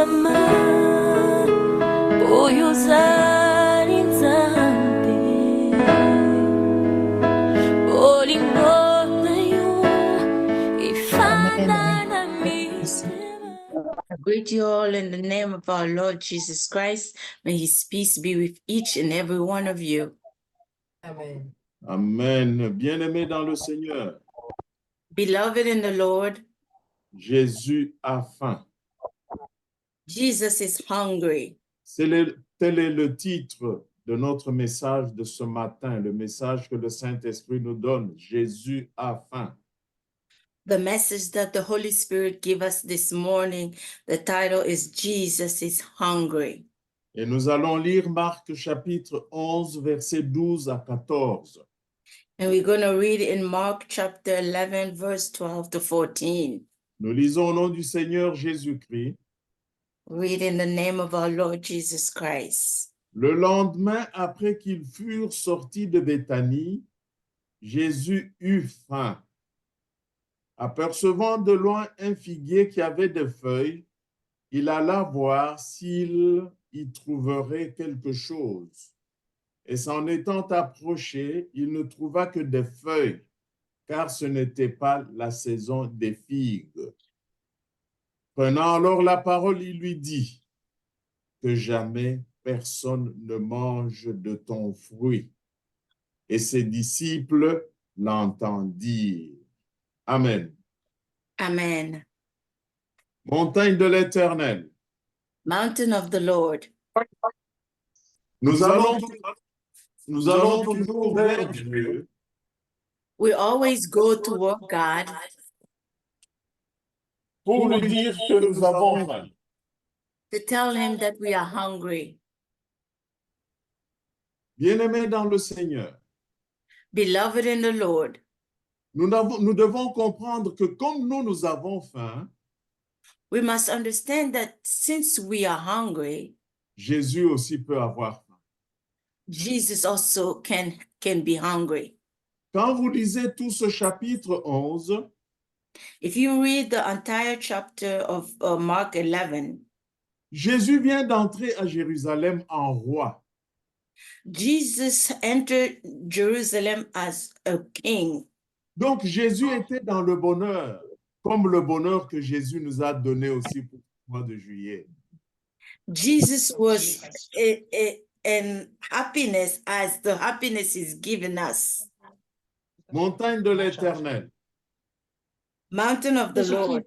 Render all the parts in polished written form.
I greet you all in the name of our Lord Jesus Christ. May his peace be with each and every one of you. Amen. Amen. Bien-aimés dans le Seigneur, Beloved in the Lord, Jésus a faim. Jesus is hungry. Tel est le titre de notre message de ce matin, le message que le Saint-Esprit nous donne. Jésus a faim. The message that the Holy Spirit gave us this morning, the title is Jesus is hungry. Et nous allons lire Marc chapitre 11, versets 12 à 14. And we're going to read in Mark chapter 11, verse 12 to 14. Nous lisons au nom du Seigneur Jésus-Christ. Read in the name of our Lord Jesus Christ. Le lendemain, après qu'ils furent sortis de Béthanie, Jésus eut faim. Apercevant de loin un figuier qui avait des feuilles, il alla voir s'il y trouverait quelque chose. Et s'en étant approché, il ne trouva que des feuilles, car ce n'était pas la saison des figues. Prenant alors la parole, il lui dit, que jamais personne ne mange de ton fruit. Et ses disciples l'entendirent. Amen. Amen. Montagne de l'Éternel. Mountain of the Lord. Nous allons toujours vers Dieu We always go toward God pour lui dire que nous avons faim. to tell him that we are hungry. Bien-aimés dans le Seigneur, Beloved in the Lord, nous devons comprendre que comme nous avons faim, we must understand that since we are hungry, Jésus aussi peut avoir faim. Jesus also can be hungry. Quand vous lisez tout ce chapitre 11, If you read the entire chapter of Mark 11, Jésus vient d'entrer à Jérusalem en roi. Jesus entered Jerusalem as a king. Donc Jésus était dans le bonheur, comme le bonheur que Jésus nous a donné aussi pour le mois de juillet. Jesus was in happiness as the happiness is given us. Montagne de l'Éternel. Mountain of the Lord.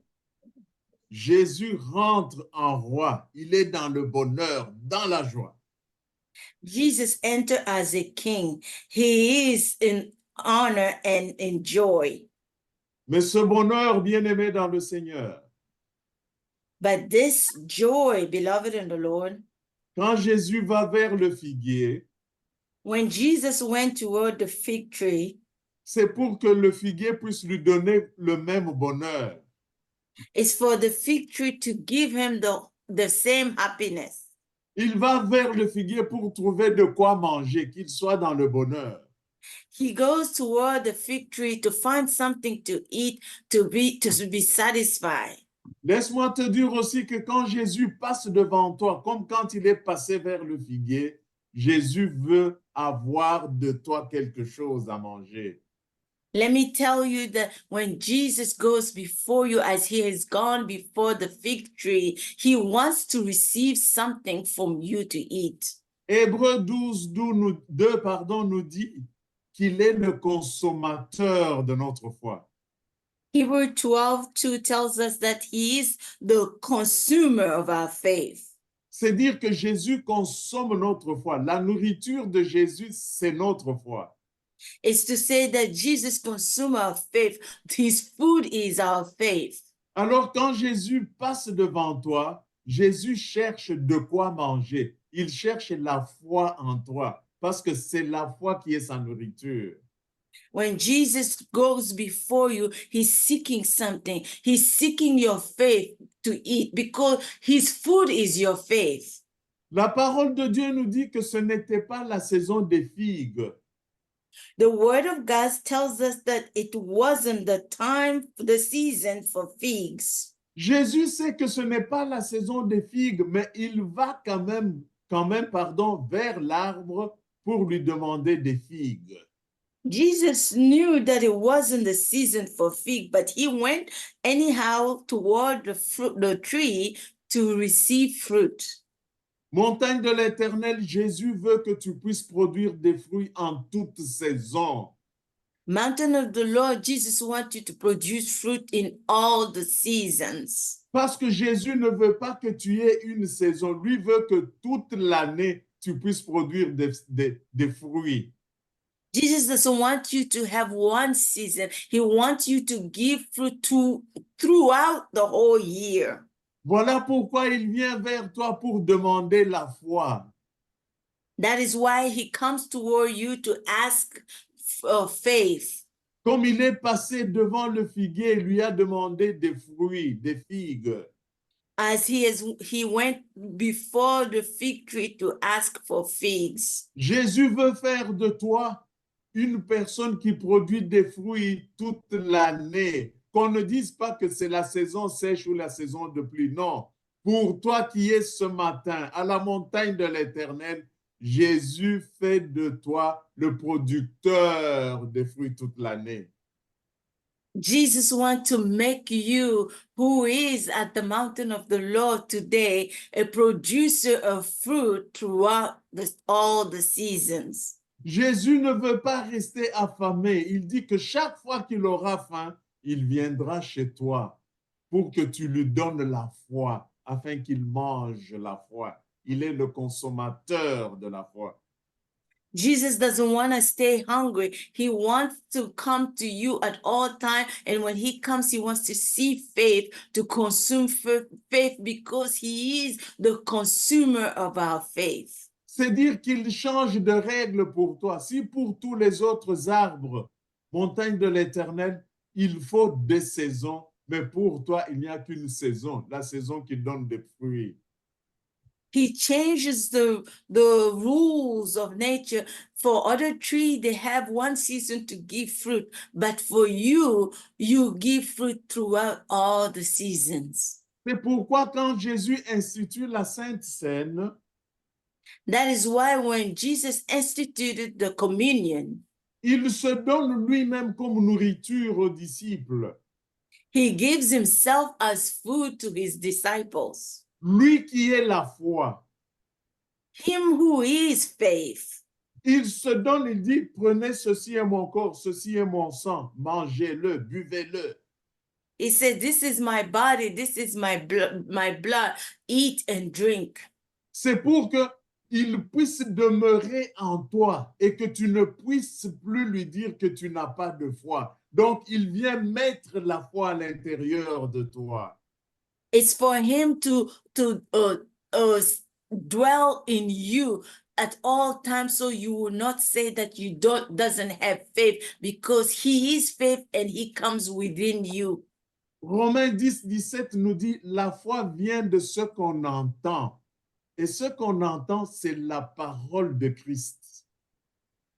Jésus rentre en roi. Il est dans le bonheur, dans la joie. Jesus entered as a king. He is in honor and in joy. Mais ce bonheur, bien-aimé dans le Seigneur, But this joy, beloved in the Lord, quand Jésus va vers le figuier, when Jesus went toward the fig tree, c'est pour que le figuier puisse lui donner le même bonheur. it's for the fig tree to give him the same happiness. Il va vers le figuier pour trouver de quoi manger, qu'il soit dans le bonheur. He goes toward the fig tree to find something to eat, to be satisfied. Laisse-moi te dire aussi que quand Jésus passe devant toi, comme quand il est passé vers le figuier, Jésus veut avoir de toi quelque chose à manger. Let me tell you that when Jesus goes before you, as he has gone before the fig tree, he wants to receive something from you to eat. Hébreux 12, nous dit qu'il est le consommateur de notre foi. Hebrews 12:2 tells us that he is the consumer of our faith. C'est dire que Jésus consomme notre foi. La nourriture de Jésus, c'est notre foi. It's to say that Jesus consumes our faith. His food is our faith. Alors quand Jésus passe devant toi, Jésus cherche de quoi manger. Il cherche la foi en toi parce que c'est la foi qui est sa nourriture. When Jesus goes before you, he's seeking something. He's seeking your faith to eat because his food is your faith. La parole de Dieu nous dit que ce n'était pas la saison des figues. The word of God tells us that it wasn't the time, the season for figs. Jésus sait que ce n'est pas la saison des figues, mais il va quand même, vers l'arbre pour lui demander des figues. Jesus knew that it wasn't the season for fig, but he went anyhow toward the tree to receive fruit. Montagne de l'Éternel, Jésus veut que tu puisses produire des fruits en toute saison. Mountain of the Lord, Jesus wants you to produce fruit in all the seasons. Parce que Jésus ne veut pas que tu aies une saison. Lui veut que toute l'année, tu puisses produire des fruits. Jesus doesn't want you to have one season. He wants you to give fruit throughout the whole year. Voilà pourquoi il vient vers toi pour demander la foi. That is why he comes toward you to ask faith. Comme il est passé devant le figuier, il lui a demandé des fruits, des figues. As he went before the fig tree to ask for figs. Jésus veut faire de toi une personne qui produit des fruits toute l'année. Qu'on ne dise pas que c'est la saison sèche ou la saison de pluie. Non. Pour toi qui es ce matin à la montagne de l'Éternel, Jésus fait de toi le producteur des fruits toute l'année. Jesus wants to make you, who is at the mountain of the Lord today, a producer of fruit throughout all the seasons. Jésus ne veut pas rester affamé. Il dit que chaque fois qu'il aura faim, il viendra chez toi pour que tu lui donnes la foi, afin qu'il mange la foi. Il est le consommateur de la foi. Jesus doesn't want to stay hungry. He wants to come to you at all times. And when he comes, he wants to see faith, to consume faith because he is the consumer of our faith. C'est dire qu'il change de règles pour toi. Si pour tous les autres arbres, montagne de l'Éternel, il faut des saisons, mais pour toi, il n'y a qu'une saison, la saison qui donne des fruits. He changes the rules of nature. For other trees, they have one season to give fruit, but for you, you give fruit throughout all the seasons. C'est pourquoi quand Jésus institue la Sainte Seine, That is why when Jesus instituted the communion, il se donne lui-même comme nourriture aux disciples. he gives himself as food to his disciples. Lui qui est la foi. Him who is faith. Il se donne, il dit, prenez ceci est mon corps, ceci est mon sang, mangez-le, buvez-le. He said, this is my body, this is my blood, eat and drink. C'est pour que il puisse demeurer en toi et que tu ne puisses plus lui dire que tu n'as pas de foi. Donc, il vient mettre la foi à l'intérieur de toi. It's for him to dwell in you at all times, so you will not say that you doesn't have faith, because he is faith and he comes within you. Romains 10, 17 nous dit, la foi vient de ce qu'on entend. Et ce qu'on entend, c'est la parole de Christ.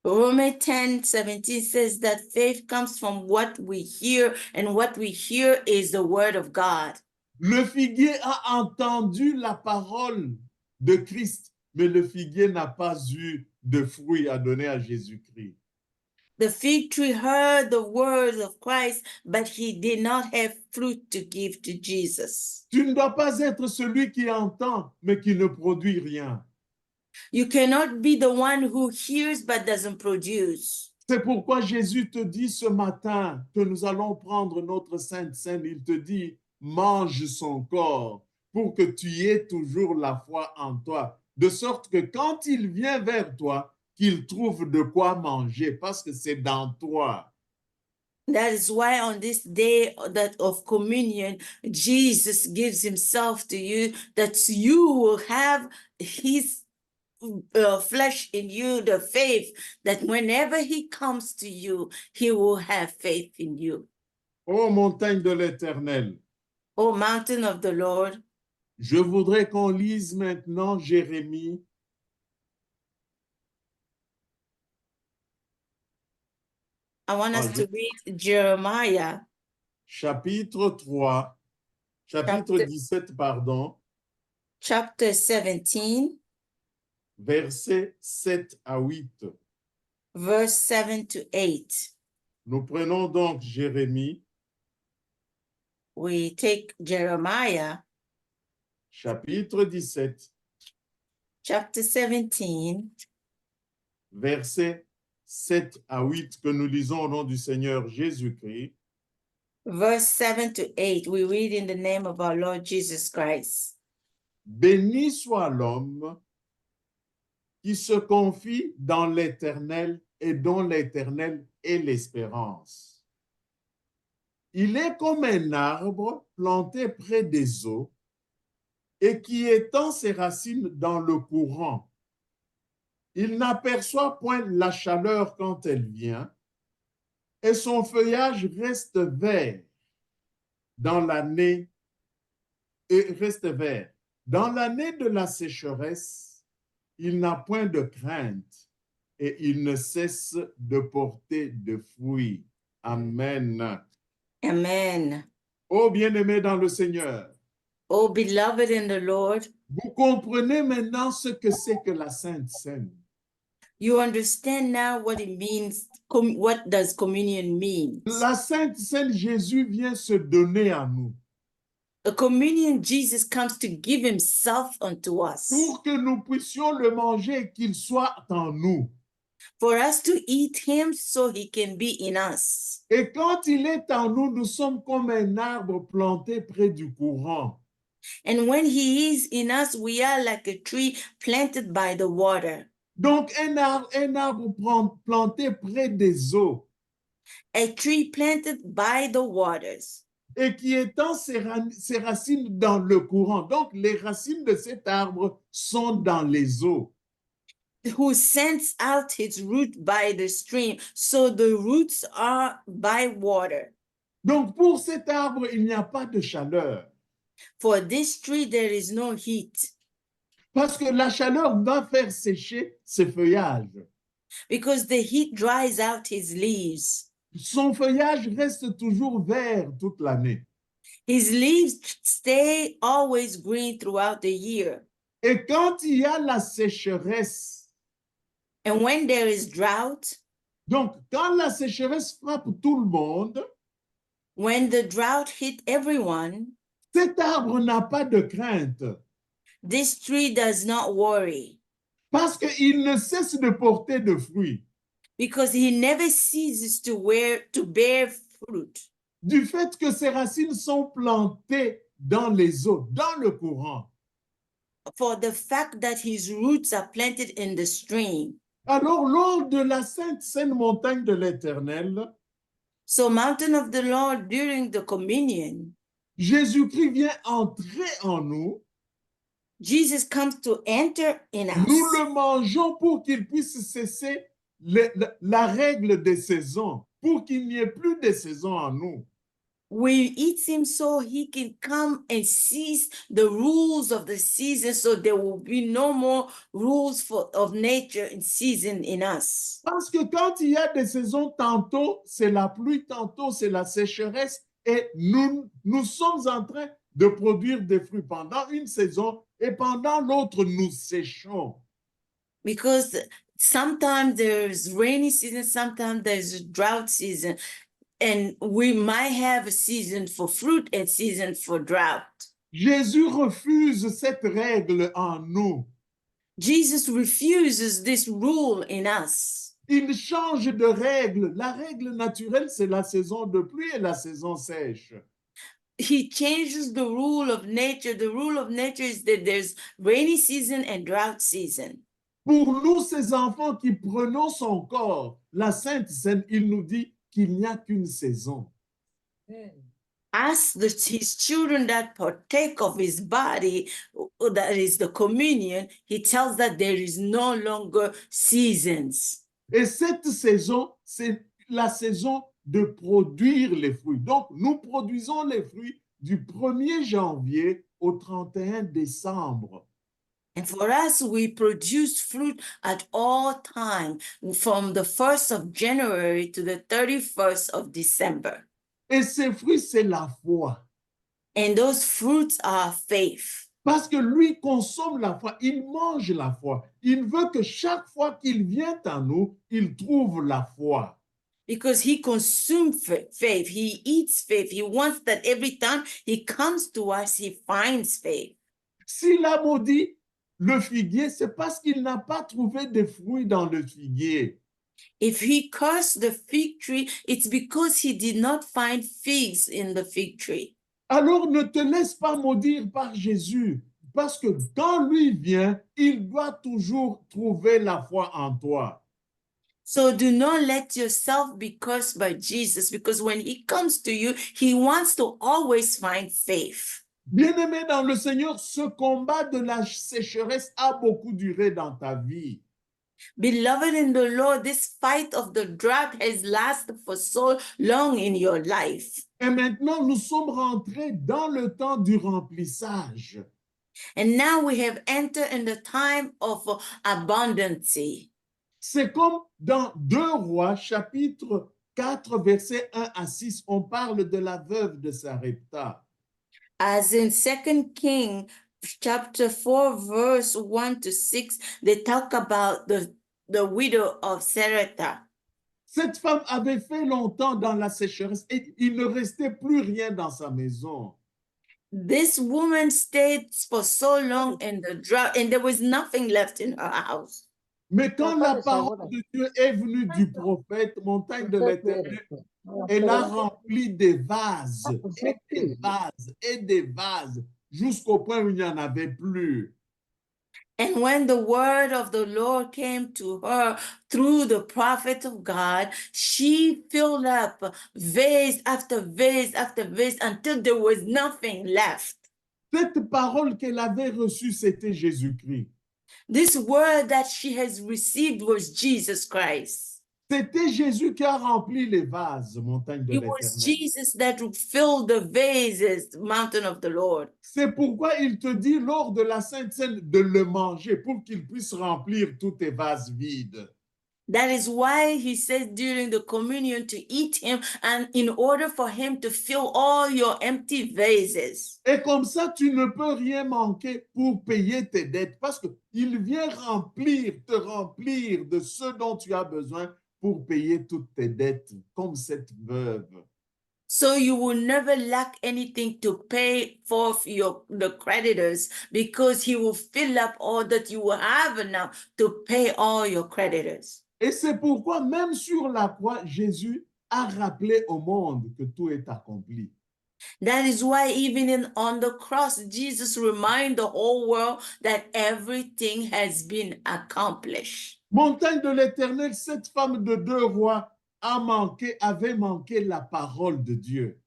Romans 10:17 says that faith comes from what we hear, and what we hear is the word of God. Le figuier a entendu la parole de Christ, mais le figuier n'a pas eu de fruits à donner à Jésus-Christ. The fig tree heard the words of Christ, but he did not have fruit to give to Jesus. Tu ne dois pas être celui qui entend, mais qui ne produit rien. You cannot be the one who hears but doesn't produce. C'est pourquoi Jésus te dit ce matin que nous allons prendre notre Sainte Seine. Il te dit, mange son corps pour que tu aies toujours la foi en toi. De sorte que quand il vient vers toi, qu'il trouve de quoi manger parce que c'est dans toi. That is why on this day of communion, Jesus gives himself to you, that you will have his flesh in you, the faith, that whenever he comes to you, he will have faith in you. Ô montagne de l'Éternel, O mountain of the Lord, je voudrais qu'on lise maintenant Jérémie. I want us to read Jeremiah Chapitre 3, chapitre 17, pardon, chapter 17, versets 7 à 8. verse 7 to 8. Nous prenons donc Jérémie, We take Jeremiah chapitre 17, chapter 17, versets 7 à 8, que nous lisons au nom du Seigneur Jésus-Christ. verse 7 to 8. We read in the name of our Lord Jesus Christ. Béni soit l'homme qui se confie dans l'Éternel et dont l'Éternel est l'espérance. Il est comme un arbre planté près des eaux et qui étend ses racines dans le courant. Il n'aperçoit point la chaleur quand elle vient et son feuillage reste vert dans l'année Dans l'année de la sécheresse, il n'a point de crainte et il ne cesse de porter de fruits. Amen. Amen. Ô bien-aimés dans le Seigneur, Oh, beloved in the Lord, vous comprenez maintenant ce que c'est que la Sainte Seine. you understand now what it means. What does communion mean? La Sainte Seine, Jésus vient se donner à nous A communion, Jesus comes to give himself unto us pour que nous puissions le manger et qu'il soit en nous. for us to eat him so he can be in us. Et quand il est en nous, nous sommes comme un arbre planté près du courant. And when he is in us, we are like a tree planted by the water, Donc, un arbre planté près des eaux a tree planted by the waters, et qui étend ses racines dans le courant. Donc, les racines de cet arbre sont dans les eaux. who sends out his root by the stream. So the roots are by water. Donc, pour cet arbre, il n'y a pas de chaleur. For this tree, there is no heat Parce que la chaleur va faire sécher ses feuillages. because the heat dries out his leaves. Son feuillage reste toujours vert toute l'année. His leaves stay always green throughout the year. Et quand il y a la sécheresse, And when there is drought, donc quand la sécheresse frappe tout le monde, when the drought hit everyone, cet arbre n'a pas de crainte this tree does not worry parce qu'il ne cesse de porter de fruits. because he never ceases to bear fruit Du fait que ses racines sont plantées dans les eaux, dans le courant. for the fact that his roots are planted in the stream. Alors, lors de la sainte montagne de l'Éternel, So, mountain of the Lord, during the communion, Jésus-Christ vient entrer en nous. Jesus comes to enter in Nous us. le mangeons pour qu'il puisse cesser la règle des saisons, pour qu'il n'y ait plus de saisons en nous. We eat him so he can come and seize the rules of the season, so there will be no more rules of nature and season in us. Parce que quand il y a des saisons, tantôt c'est la pluie, tantôt c'est la sécheresse, et nous sommes en train de produire des fruits pendant une saison, et pendant l'autre, nous séchons. Because sometimes there's rainy season, sometimes there's a drought season, and we might have a season for fruit and season for drought. Jésus refuse cette règle en nous. Jesus refuses this rule in us. Il change de règle. La règle naturelle, c'est la saison de pluie et la saison sèche. He changes the rule of nature. The rule of nature is that there's rainy season and drought season. Pour nous, ces enfants qui prenons son corps, la Sainte Seine, il nous dit qu'il n'y a qu'une saison. As his children that partake of his body, that is the communion, he tells that there is no longer seasons. Et cette saison, c'est la saison de produire les fruits. Donc, nous produisons les fruits du 1er janvier au 31 décembre. And for us, we produce fruit at all time, from the 1st of January to the 31st of December. Et ces fruits, c'est la foi. And those fruits are faith. Parce que lui consomme la foi, il mange la foi. Il veut que chaque fois qu'il vient à nous, il trouve la foi. Because he consumes faith, he eats faith. He wants that every time he comes to us, he finds faith. S'il a maudit le figuier, c'est parce qu'il n'a pas trouvé de fruits dans le figuier. If he cursed the fig tree, it's because he did not find figs in the fig tree. Alors ne te laisse pas maudire par Jésus, parce que quand lui vient, il doit toujours trouver la foi en toi. So do not let yourself be cursed by Jesus, because when he comes to you, he wants to always find faith. Bien-aimé dans le Seigneur, ce combat de la sécheresse a beaucoup duré dans ta vie. Beloved in the Lord, this fight of the drought has lasted for so long in your life. Et maintenant, nous sommes rentrés dans le temps du remplissage. And now we have entered in the time of abundance. C'est comme dans 2 Rois, chapitre 4, versets 1 à 6, on parle de la veuve de Sarepta. As in 2 King chapter 4, verse 1 to 6, they talk about the widow of Sarepta. Cette femme avait fait longtemps dans la sécheresse et il ne restait plus rien dans sa maison. This woman stayed for so long in the drought, and there was nothing left in her house. Mais quand la parole de Dieu est venue du prophète, montagne de l'Éternel, elle a rempli des vases, et des vases, et des vases, jusqu'au point où il n'y en avait plus. And when the word of the Lord came to her through the prophet of God, she filled up vase after vase after vase until there was nothing left. Cette parole qu'elle avait reçue, c'était Jésus-Christ. This word that she has received was Jesus Christ. C'était Jésus qui a rempli les vases, montagne de It was l'Éternel. Jesus that filled the vases, mountain of the Lord. C'est pourquoi il te dit lors de la Sainte Seine de le manger pour qu'il puisse remplir tous tes vases vides. That is why he says during the communion to eat him, and in order for him to fill all your empty vases. Et comme ça, tu ne peux rien manquer pour payer tes dettes parce qu'il vient te remplir de ce dont tu as besoin pour payer toutes tes dettes, comme cette veuve. So you will never lack anything to pay for the creditors, because he will fill up all that you will have now to pay all your creditors. Et c'est pourquoi même sur la croix, Jésus a rappelé au monde que tout est accompli. That is why even on the cross, Jesus reminded the whole world that everything has been accomplished. Montagne de l'Éternel, cette femme de 2 rois avait manqué la parole de Dieu.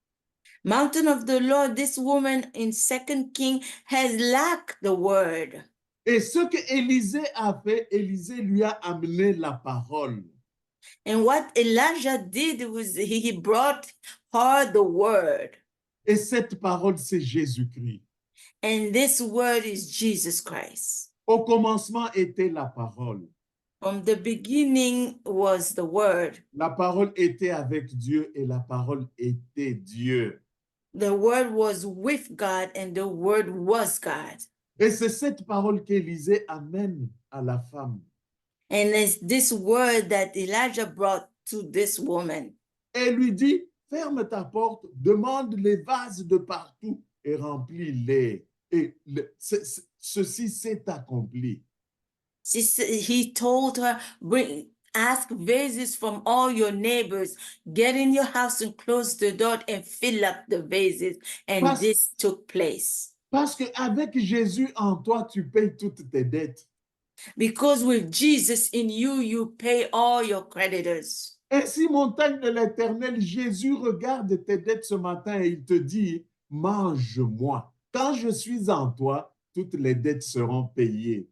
Mountain of the Lord, this woman in 2 King has lacked the word. Et ce que Élisée a fait, Élisée lui a amené la parole. And what Elijah did was he brought her the word. Et cette parole, c'est Jésus-Christ. And this word is Jesus Christ. Au commencement était la parole. From the beginning was the word. La parole était avec Dieu et la parole était Dieu. The word was with God and the word was God. Et c'est cette parole qu'Élisée amène à la femme. And it's this word that Elijah brought to this woman. Et lui dit, ferme ta porte, demande les vases de partout et remplis-les. Et ceci s'est accompli. He told her, ask vases from all your neighbors, get in your house and close the door and fill up the vases. And this took place. Parce qu'avec Jésus en toi, tu payes toutes tes dettes. Because with Jesus in you, you pay all your creditors. Ainsi, montagne de l'Éternel, Jésus regarde tes dettes ce matin et il te dit, mange-moi. Quand je suis en toi, toutes les dettes seront payées.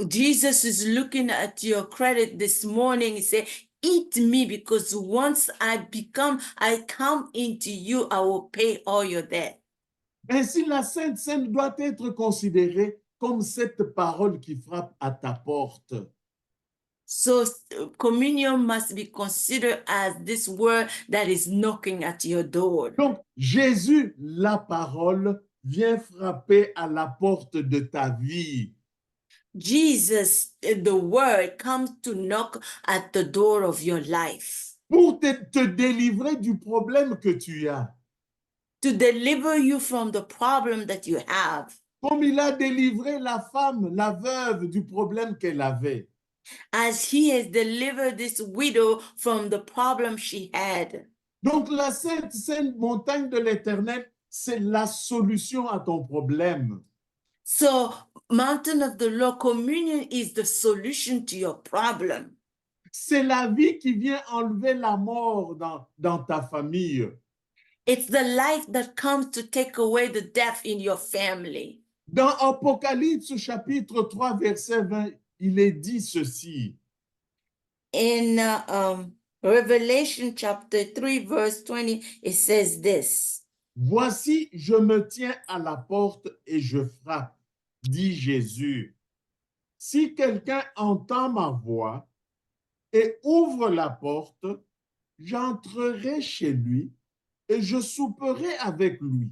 Jesus is looking at your credit this morning and say, eat me, because once I come into you, I will pay all your debt. Ainsi, la Sainte Seine doit être considérée comme cette parole qui frappe à ta porte. So communion must be considered as this word that is knocking at your door. Donc, Jésus, la parole, vient frapper à la porte de ta vie. Jesus, the word, comes to knock at the door of your life Pour te délivrer du problème que tu as. to deliver you from the problem that you have. Comme il a délivré la femme, la veuve, du problème qu'elle avait. As he has delivered this widow from the problem she had. Donc, la sainte montagne de l'Éternel, c'est la solution à ton problème. So, mountain of the Lord, communion is the solution to your problem. C'est la vie qui vient enlever la mort dans ta famille. It's the life that comes to take away the death in your family. Dans Apocalypse chapitre 3, verset 20, il est dit ceci. In Revelation chapter 3, verse 20, it says this. Voici, je me tiens à la porte et je frappe, dit Jésus. Si quelqu'un entend ma voix et ouvre la porte, j'entrerai chez lui et je souperai avec lui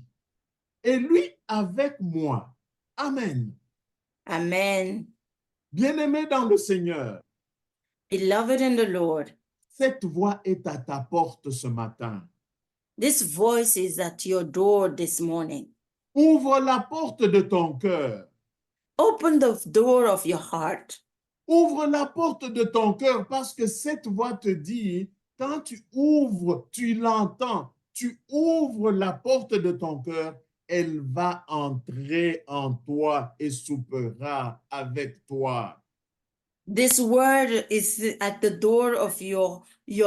et lui avec moi. Amen. Amen. Bien-aimé dans le Seigneur, Beloved in the Lord, cette voix est à ta porte ce matin. this voice is at your door this morning. Ouvre la porte de ton cœur. Open the door of your heart. Ouvre la porte de ton cœur parce que cette voix te dit, quand tu ouvres, tu l'entends, tu ouvres la porte de ton cœur, elle va entrer en toi et soupera avec toi. This word is at the door of your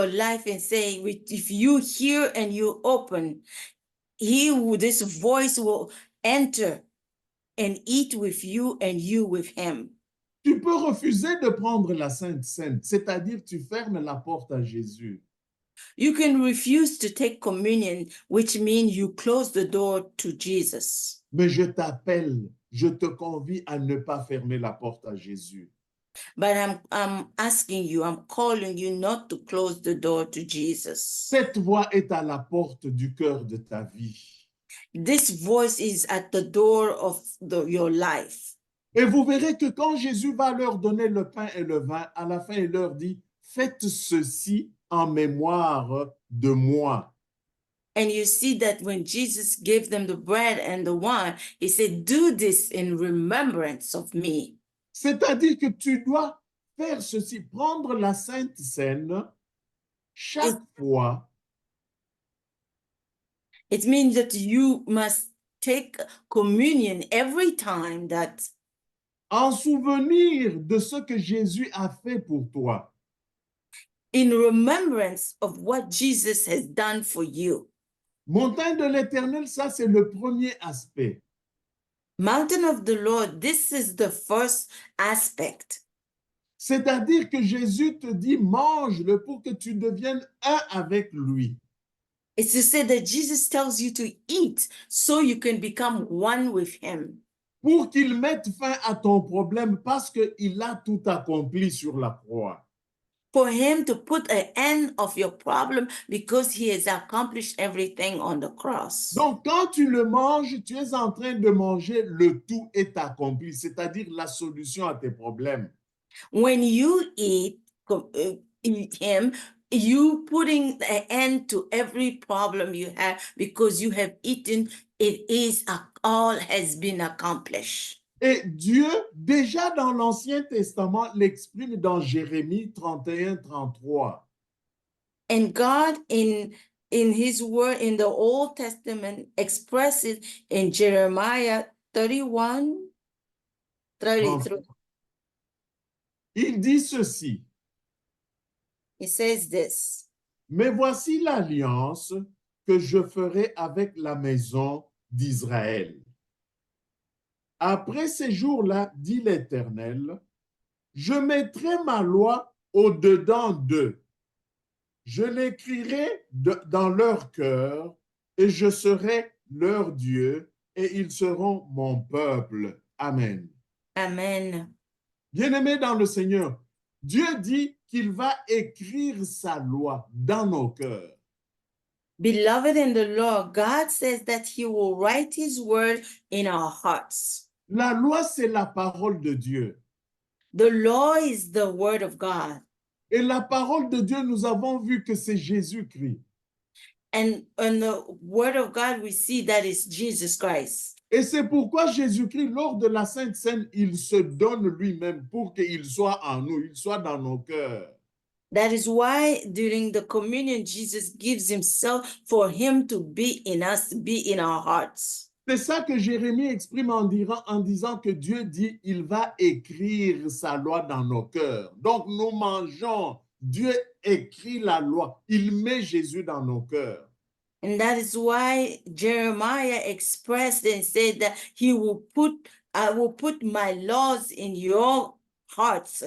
life and saying, if you hear and you open, this voice will enter and eat with you and you with him. Tu peux refuser de prendre la Sainte Seine, c'est-à-dire tu fermes la porte à Jésus. You can refuse to take communion, which means you close the door to Jesus. Mais je t'appelle, je te convie à ne pas fermer la porte à Jésus. But I'm asking you, I'm calling you not to close the door to Jesus. Cette voix est à la porte du cœur de ta vie. This voice is at the door of your life. Et vous verrez que quand Jésus va leur donner le pain et le vin, à la fin, il leur dit, faites ceci en mémoire de moi. And you see that when Jesus gave them the bread and the wine, he said, do this in remembrance of me. C'est-à-dire que tu dois faire ceci, prendre la Sainte Seine chaque fois. It means that you must take communion every time that En souvenir de ce que Jésus a fait pour toi. in remembrance of what Jesus has done for you. Montagne de l'Éternel, ça c'est le premier aspect. Mountain of the Lord, this is the first aspect. C'est-à-dire que Jésus te dit, mange-le pour que tu deviennes un avec lui. It's to say that Jesus tells you to eat so you can become one with him. Pour qu'il mette fin à ton problème parce qu'il a tout accompli sur la croix. For him to put an end of your problem because he has accomplished everything on the cross. Donc, quand tu le manges, tu es en train de manger le tout est accompli, c'est-à-dire la solution à tes problèmes. When you eat him, you putting an end to every problem you have because you have eaten, all has been accomplished. Et Dieu, déjà dans l'Ancien Testament, l'exprime dans Jérémie 31, 33. And God in his word in the Old Testament expresses in Jeremiah 31, 33. Il dit ceci, He says this. mais voici l'alliance que je ferai avec la maison d'Israël. Après ces jours-là, dit l'Éternel, je mettrai ma loi au-dedans d'eux. Je l'écrirai dans leur cœur et je serai leur Dieu et ils seront mon peuple. Amen. Amen. Bien-aimés dans le Seigneur, Dieu dit qu'il va écrire sa loi dans nos cœurs. Beloved in the Lord, God says that he will write his word in our hearts. La loi, c'est la parole de Dieu. The law is the word of God. Et la parole de Dieu, nous avons vu que c'est Jésus-Christ. And in the word of God, we see that is Jesus Christ. Et c'est pourquoi Jésus-Christ, lors de la Sainte Seine, il se donne lui-même pour qu'il soit en nous, il soit dans nos cœurs. That is why during the communion, Jesus gives himself for him to be in us, be in our hearts. C'est ça que Jérémie exprime en disant que Dieu dit, il va écrire sa loi dans nos cœurs. Donc nous mangeons, Dieu écrit la loi, il met Jésus dans nos cœurs. And that is why Jeremiah expressed and said that I will put my laws in your hearts.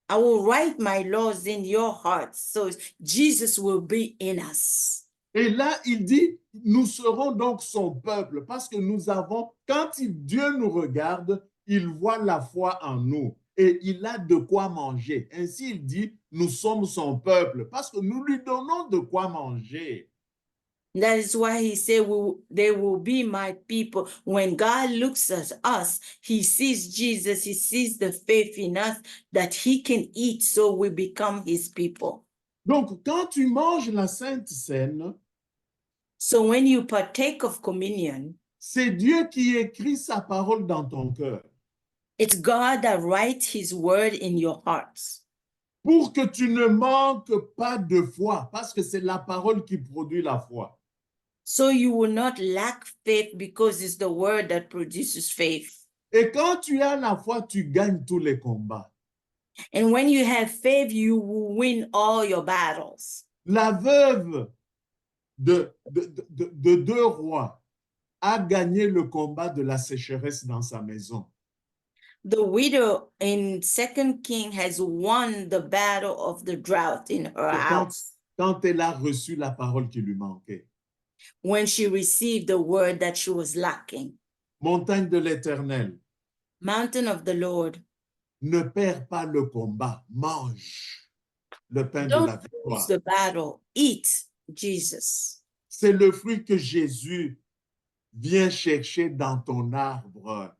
I will write my laws in your hearts. So Jesus will be in us. Et là, il dit, nous serons donc son peuple parce que nous avons, Dieu nous regarde, il voit la foi en nous et il a de quoi manger. Ainsi, il dit, nous sommes son peuple parce que nous lui donnons de quoi manger. That is why he said, they will be my people. When God looks at us, he sees Jesus, he sees the faith in us that he can eat, so we become his people. Donc, quand tu manges la Sainte Seine, so when you partake of communion, c'est Dieu qui écrit sa parole dans ton cœur. It's God that writes his word in your hearts. Pour que tu ne manques pas de foi, parce que c'est la parole qui produit la foi. So you will not lack faith because it's the word that produces faith. Et quand tu as la foi, tu gagnes tous les combats. And when you have faith, you will win all your battles. La veuve de 2 rois a gagné le combat de la sécheresse dans sa maison. The widow in 2 King has won the battle of the drought in her house. Quand elle a reçu la parole qui lui manquait. When she received the word that she was lacking. Montagne de l'Éternel. Mountain of the Lord. Ne perds pas le combat, mange le pain Don't de la victoire. lose the battle, eat Jesus. C'est le fruit que Jésus vient chercher dans ton arbre.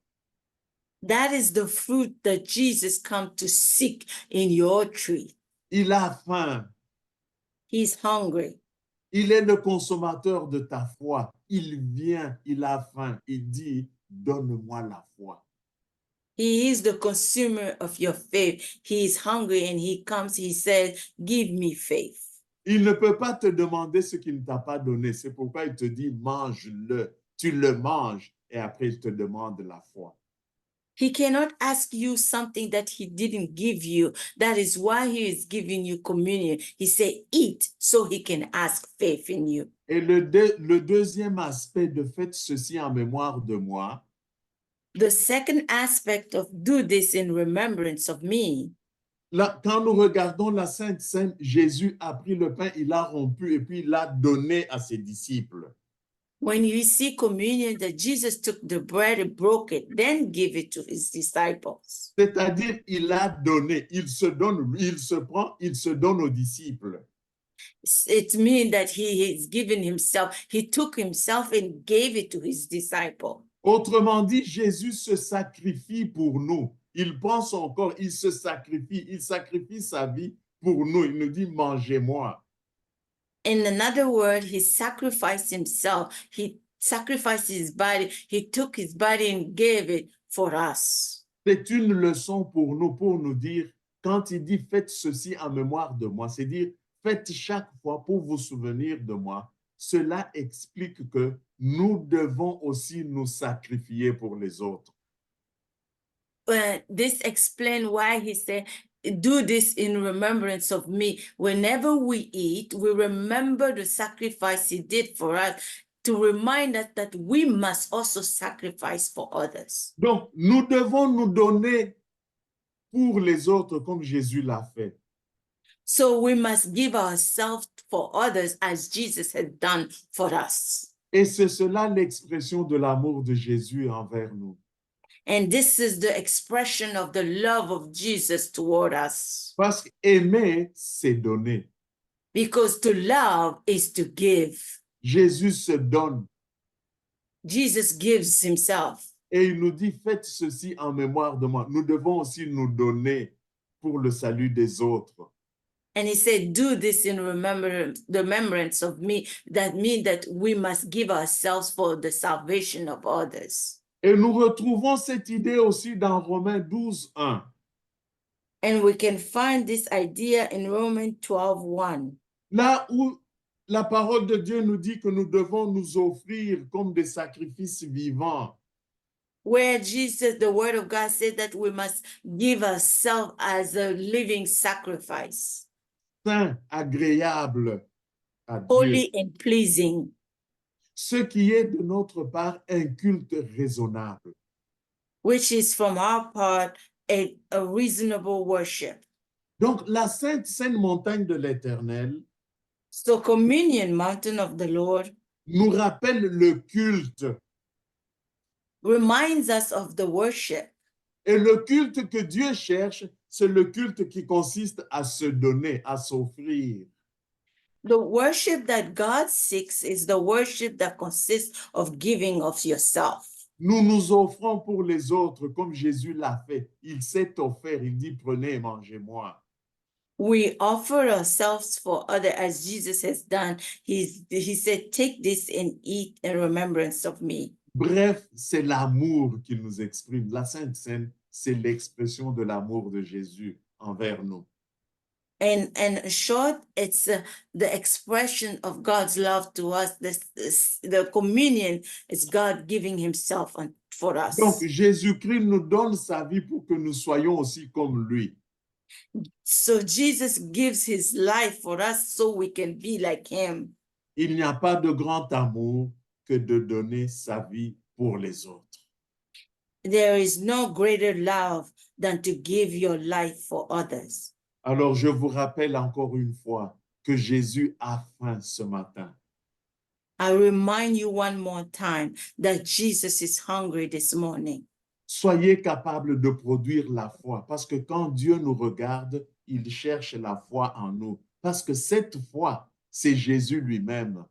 That is the fruit that Jesus comes to seek in your tree. Il a faim. He's hungry. Il est le consommateur de ta foi. Il vient, il a faim. Il dit, donne-moi la foi. He is the consumer of your faith. He is hungry and he comes, he says, give me faith. Il ne peut pas te demander ce qu'il ne t'a pas donné. C'est pourquoi il te dit, mange-le. Tu le manges et après il te demande la foi. He cannot ask you something that he didn't give you. That is why he is giving you communion. He said, eat, so he can ask faith in you. Et le deuxième aspect de faites ceci en mémoire de moi. The second aspect of do this in remembrance of me. Là, quand nous regardons la Sainte Seine, Jésus a pris le pain, il l'a rompu et puis il l'a donné à ses disciples. When you see communion, that Jesus took the bread and broke it, then give it to his disciples. C'est-à-dire, il a donné, il se donne, il se prend, il se donne aux disciples. It means that he has given himself. He took himself and gave it to his disciple. Autrement dit, Jésus se sacrifie pour nous. Il prend son corps, il se sacrifie, il sacrifie sa vie pour nous. Il nous dit, mangez-moi. In another word, he sacrificed himself. He sacrificed his body. He took his body and gave it for us. C'est une leçon pour nous dire, quand il dit faites ceci en mémoire de moi, c'est dire faites chaque fois pour vous souvenir de moi. Cela explique que nous devons aussi nous sacrifier pour les autres. This explains why he said, do this in remembrance of me. Whenever we eat, we remember the sacrifice he did for us to remind us that we must also sacrifice for others. Donc, nous devons nous donner pour les autres comme Jésus l'a fait. So we must give ourselves for others as Jesus has done for us. Et c'est cela l'expression de l'amour de Jésus envers nous. And this is the expression of the love of Jesus toward us. Parce qu'aimer, c'est donner. Because to love is to give. Jésus se donne Jesus gives himself. et il nous dit, faites ceci en mémoire de moi. Nous devons aussi nous donner pour le salut des autres. And he said, do this in remembrance of me. That means that we must give ourselves for the salvation of others. Et nous retrouvons cette idée aussi dans Romains 12, 1. And we can find this idea in Romans 12:1. Là où la parole de Dieu nous dit que nous devons nous offrir comme des sacrifices vivants, Where Jesus, the word of God said that we must give ourselves as a living sacrifice, saints, agréables à Dieu, holy and pleasing, ce qui est de notre part un culte raisonnable. which is from our part a reasonable worship. Donc, la sainte montagne de l'Éternel So communion, mountain of the Lord, nous rappelle le culte. reminds us of the worship. Et le culte que Dieu cherche, c'est le culte qui consiste à se donner, à s'offrir. The worship that God seeks is the worship that consists of giving of yourself. Nous nous offrons pour les autres comme Jésus l'a fait. Il s'est offert, il dit, prenez et mangez-moi. We offer ourselves for others as Jesus has done. He said, take this and eat in remembrance of me. Bref, c'est l'amour qu'il nous exprime. La Sainte Seine, c'est l'expression de l'amour de Jésus envers nous. And in short, it's the expression of God's love to us. The communion is God giving himself for us. Donc, Jésus-Christ nous donne sa vie pour que nous soyons aussi comme lui. So Jesus gives his life for us so we can be like him. Il n'y a pas de grand amour que de donner sa vie pour les autres. There is no greater love than to give your life for others. Alors, je vous rappelle encore une fois que Jésus a faim ce matin. I remind you one more time that Jesus is hungry this morning. Soyez capables de produire la foi, parce que quand Dieu nous regarde, il cherche la foi en nous. Parce que cette foi, c'est Jésus lui-même.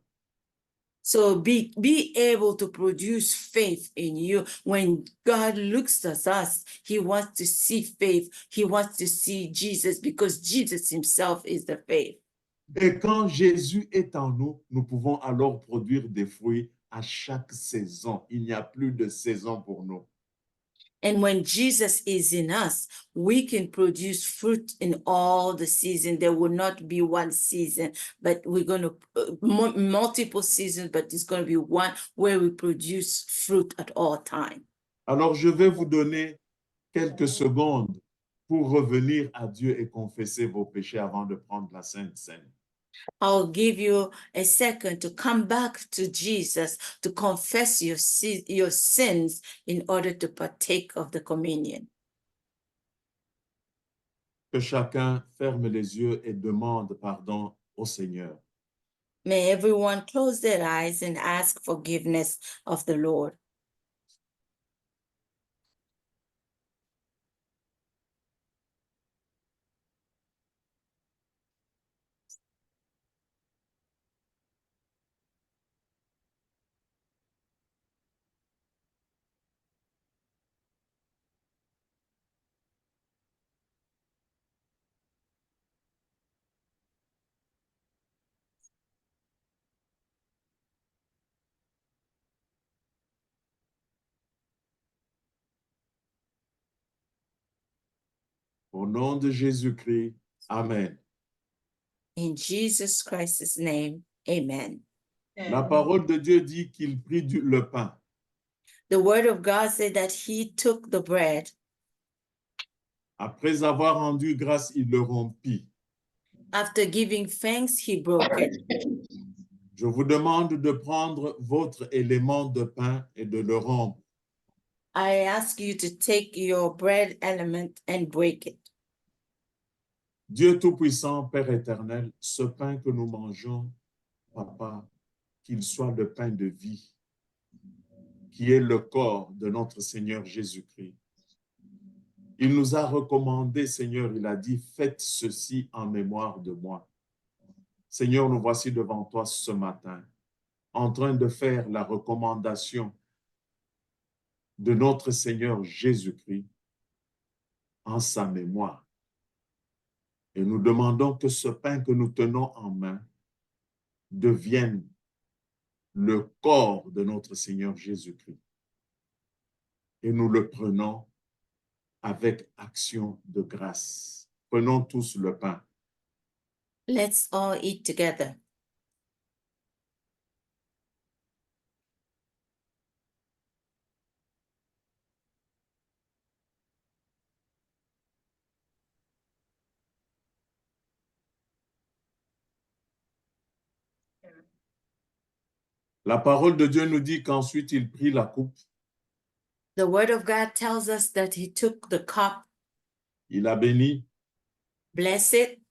So be able to produce faith in you. When God looks at us, he wants to see faith. He wants to see Jesus because Jesus himself is the faith. Et quand Jésus est en nous, nous pouvons alors produire des fruits à chaque saison. Il n'y a plus de saison pour nous. And when Jesus is in us, we can produce fruit in all the season. There will not be one season, but we're going to multiple seasons, but it's going to be one where we produce fruit at all time. Alors, je vais vous donner quelques secondes pour revenir à Dieu et confesser vos péchés avant de prendre la Sainte Seine. I'll give you a second to come back to Jesus to confess your sins in order to partake of the communion. Que chacun ferme les yeux et demande pardon au Seigneur. May everyone close their eyes and ask forgiveness of the Lord. Au nom de Jésus-Christ, Amen. In Jesus Christ's name, amen. La parole de Dieu dit qu'il prit le pain. The word of God said that he took the bread. Après avoir rendu grâce, il le rompit. After giving thanks, he broke it. Je vous demande de prendre votre élément de pain et de le rompre. I ask you to take your bread element and break it. Dieu Tout-Puissant, Père éternel, ce pain que nous mangeons, Papa, qu'il soit le pain de vie, qui est le corps de notre Seigneur Jésus-Christ. Il nous a recommandé, Seigneur, il a dit, faites ceci en mémoire de moi. Seigneur, nous voici devant toi ce matin, en train de faire la recommandation de notre Seigneur Jésus-Christ en sa mémoire. Et nous demandons que ce pain que nous tenons en main devienne le corps de notre Seigneur Jésus-Christ. Et nous le prenons avec action de grâce. Prenons tous le pain. Let's all eat together. La parole de Dieu nous dit qu'ensuite il prit la coupe, The word of God tells us that he took the cup, il a béni blessed it,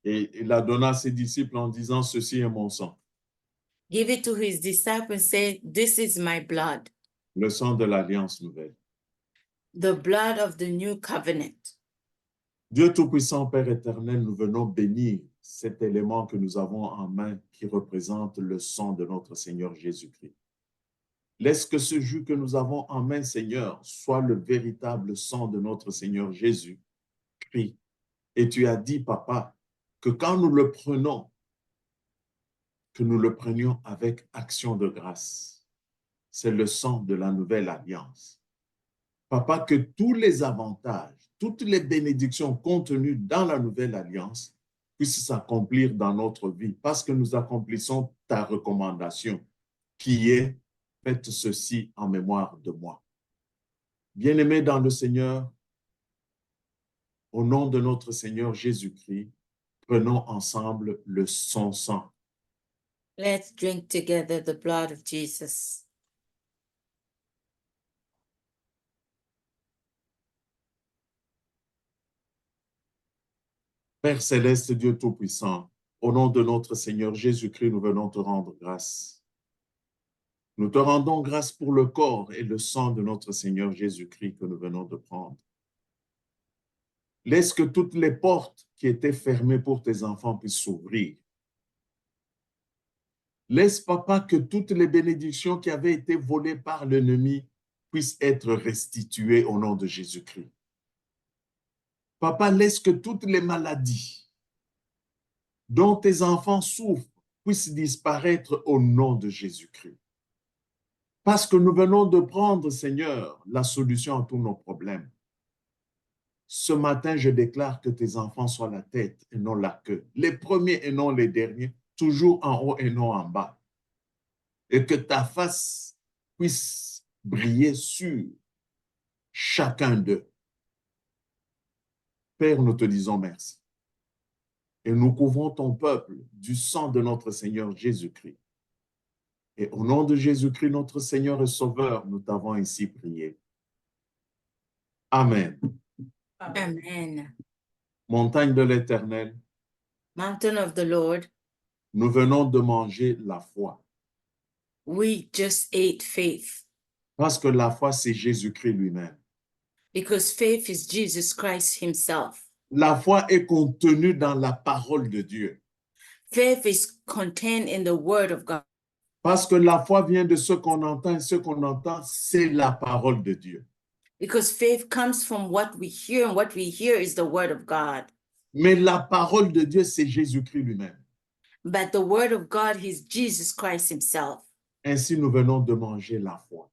et il la donna à ses disciples en disant, ceci est mon sang, give it to his disciples, and say, this is my blood, le sang de l'alliance nouvelle. the blood of the new covenant. Dieu Tout-Puissant, Père éternel, nous venons bénir cet élément que nous avons en main qui représente le sang de notre Seigneur Jésus-Christ. Laisse que ce jus que nous avons en main, Seigneur, soit le véritable sang de notre Seigneur Jésus-Christ. Et tu as dit, Papa, que quand nous le prenons, que nous le prenions avec action de grâce. C'est le sang de la nouvelle alliance. Papa, que tous les avantages, toutes les bénédictions contenues dans la nouvelle alliance puissent s'accomplir dans notre vie parce que nous accomplissons ta recommandation qui est « Faites ceci en mémoire de moi ». Bien-aimés dans le Seigneur, au nom de notre Seigneur Jésus-Christ, prenons ensemble son sang. Let's drink together the blood of Jesus. Père céleste, Dieu Tout-Puissant, au nom de notre Seigneur Jésus-Christ, nous venons te rendre grâce. Nous te rendons grâce pour le corps et le sang de notre Seigneur Jésus-Christ que nous venons de prendre. Laisse que toutes les portes qui étaient fermées pour tes enfants puissent s'ouvrir. Laisse, Papa, que toutes les bénédictions qui avaient été volées par l'ennemi puissent être restituées au nom de Jésus-Christ. Papa, laisse que toutes les maladies dont tes enfants souffrent puissent disparaître au nom de Jésus-Christ. Parce que nous venons de prendre, Seigneur, la solution à tous nos problèmes. Ce matin, je déclare que tes enfants soient la tête et non la queue, les premiers et non les derniers, toujours en haut et non en bas. Et que ta face puisse briller sur chacun d'eux. Père, nous te disons merci. Et nous couvrons ton peuple du sang de notre Seigneur Jésus-Christ. Et au nom de Jésus-Christ, notre Seigneur et Sauveur, nous t'avons ainsi prié. Amen. Amen. Montagne de l'Éternel, Mountain of the Lord, nous venons de manger la foi. we just ate faith Parce que la foi, c'est Jésus-Christ lui-même. because faith is Jesus Christ himself. La foi est contenue dans la parole de Dieu. Faith is contained in the word of God Parce que la foi vient de ce qu'on entend, et ce qu'on entend, c'est la parole de Dieu. because faith comes from what we hear, and what we hear is the word of God. Mais la parole de Dieu, c'est Jésus-Christ lui-même. But the word of God is Jesus Christ himself. Ainsi, nous venons de manger la foi.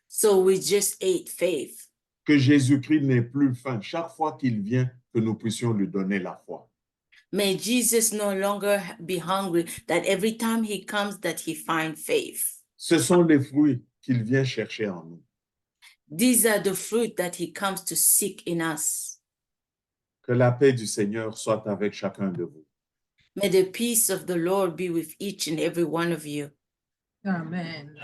So we just ate faith. Que Jésus-Christ n'ait plus faim. Chaque fois qu'il vient, que nous puissions lui donner la foi. May Jesus no longer be hungry, that every time he comes, that he find faith. Ce sont les fruits qu'il vient chercher en nous. These are the fruit that he comes to seek in us. Que la paix du Seigneur soit avec chacun de vous. May the peace of the Lord be with each and every one of you. Amen.